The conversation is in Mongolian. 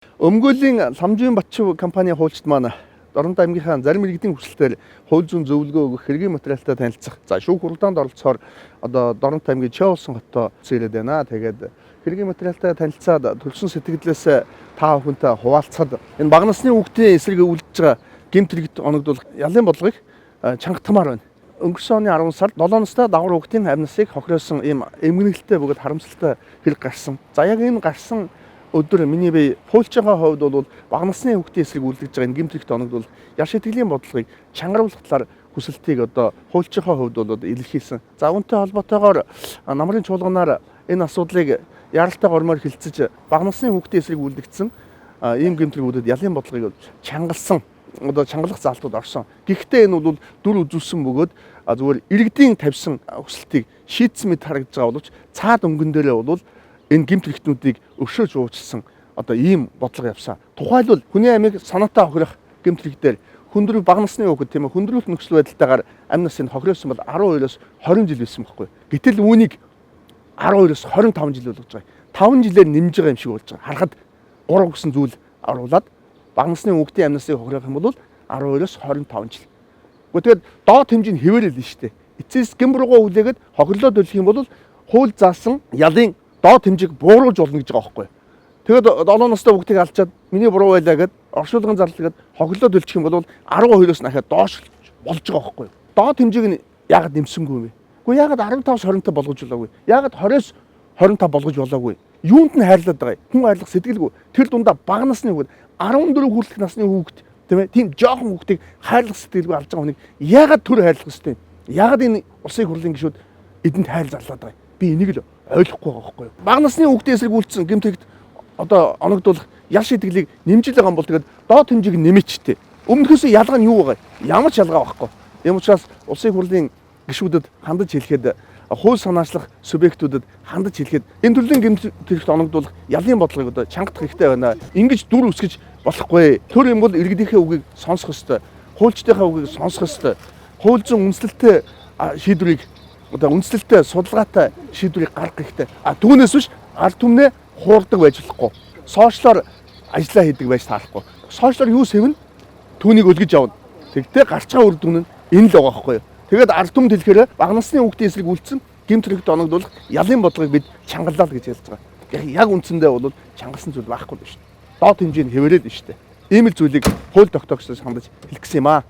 Өмгөөлийн Ламжийн Батчив компани хуульчид маань Дорнод аймгийнхаа зарим иргэдийн хүсэлтээр хууль зүйн зөвлөгөө өгөх хэргийн материалтай танилцах. За шүүх хуралдаанд оролцохоор одоо Дорнод аймгийн Чоолсон хотоо зээрэд байна. Тэгээд хэргийн материалтай танилцаад төлсөн сэтгэлдээс та бүхэнтэй хуваалцахад энэ бага насны хүүхдийн эсрэг үлдэж байгаа гэмт хэрэгт оногдуулах ялын бодлогыг чангатмаар байна. Өнгөрсөн оны 10 сард 7 настай дагвар хүүхдийн амь насыг хохиросон ийм эмгэнэлтэй бөгөөд харамсалтай хэрэг гарсан. За яг энэ гарсан өдөр миний бие хуульчийн хувьд бол бага насны хүүхдийн эсрэг үлдэж байгаа энэ гэмт хэрэгт оногдвол яш итгэлийн бодлогыг чангаруулах талаар хүсэлтийг одоо хуульчийн хувьд бол илэрхийлсэн. За үүнтэй холбоотойгоор намрын чуулганаар энэ асуудлыг яралтай гормоор хилцэж бага насны хүүхдийн эсрэг үлдэгдсэн ийм гэмт хэрэгүүдэд ялын бодлогыг чангалсан. Одоо чангалах заалтууд орсон. Гэхдээ энэ бол дүр үзүүлсэн бөгөөд зүгээр иргэдийн тавьсан хүсэлтийг шийдсэн мэт харагдаж байгаа боловч цаад өнгөн дээрээ бол энэ гэмт хэрэгтнүүдийг өршөөж уучлсан одоо ийм бодлого явсан. Тухайлбал хүний амийг санаатай хохирох гэмт хэрэгтээр хүндрэл бага насны хүүхэд тийм ээ хүндрэлт нөхцөл байдалтайгаар амь насыг хохиросон бол 12-оос 20 жил байсан байхгүй. Гэтэл үүнийг 12-оос 25 жил болгож байгаа. 5 жилээр нэмж байгаа юм шиг болж байгаа. Харахад 3 гэсэн зүйл оруулаад бага насны хүүхдийн амь насыг хохирох юм бол 12-оос 25 жил. Гэхдээ доод хэмжээ нь хэвээрэл нь шүү дээ. Эцэс гэмб руугаа хүлээгээд хохирлоо төлөх юм бол хууль заасан ялын доод хэмжээг бууруулж болно гэж байгаа байхгүй. Тэгээд 7 настай хүүхдийг алчаад миний буруу байлаа гэд оршуулгын зарлалгээд хохирлоо төлчих юм бол 12-оос дахиад доош болж байгаа байхгүй. Доод хэмжээг нь яагаад нэмсэнгүй юм бэ? Гэхдээ яагаад 15-аас 25 болгож болоогүй? Яагаад 20-оос 25 болгож болоогүй? Юунд нь хайрлаад байгаа юм? Хүн хайрлах сэтгэлгүй. Тэр дундаа бага насны хүүхэд 14 хүртэлх насны хүүхэд тийм ээ тийм жоохон хүүхдийг хайрлах сэтгэлгүй алж байгаа хүнийг яагаад төр хайрлах ёстой юм? Яагаад энэ улсын хурлын гишүүд эдэнд хайр зарлаад байгаа юм? Би энийг л ойлгохгүй байгаа байхгүй юу? Бага насны хүүхдийн эсрэг үйлдсэн гэмт хэрэгт одоо оногдуулах ял шийтгэлийг нэмжил байгаа юм бол тэгээд доод хэмжээг нэмээчтэй. Өмнөхөөс ялгаа нь юу байгаа? Ямар ч ялгаа байхгүй. Ийм учраас улсын хурлын гишүүдэд хандаж хэлэхэд хууль санаачлах субъектүүдэд хандаж хэлэхэд энэ төрлийн гэмт хэрэгт оногдуулах ялын бодлогыг одоо чангах хэрэгтэй байна. Ингэж дүр үсгэж болохгүй. Тэр юм бол иргэдийнхээ үгийг сонсох ёстой. Хуульчдынхаа үгийг сонсох ёстой. Хууль зүйн үндэслэлтэй шийдвэрийг одоо үндэслэлтэй судалгаатай шийдвэрийг гаргах хэрэгтэй. Түүнээс биш ард түмнээ хуурдаг байж болохгүй. Сошиалор ажиллаа хийдэг байж таарахгүй. Сошиалор юу сэвэн түүнийг өлгөж явна. Тэгтээ гарч байгаа үр дүн нь энэ л байгаа байхгүй юу? Тэгээд ард түмэнд хэлэхээр бага насны хүүхдийн эсрэг үйлдсэн гэмт хэрэгт оногдуулах ялын бодлогыг бид чангаллаа л гэж хэлж байгаа. Яг үндсэндээ бол чангалсан зүйл байхгүй л шүү дээ. Доод хэмжээ нь хэвээрээд нь шүү дээ. Ийм л зүйлийг хууль тогтоогчдоос хандаж хэлэх гэсэн юм аа.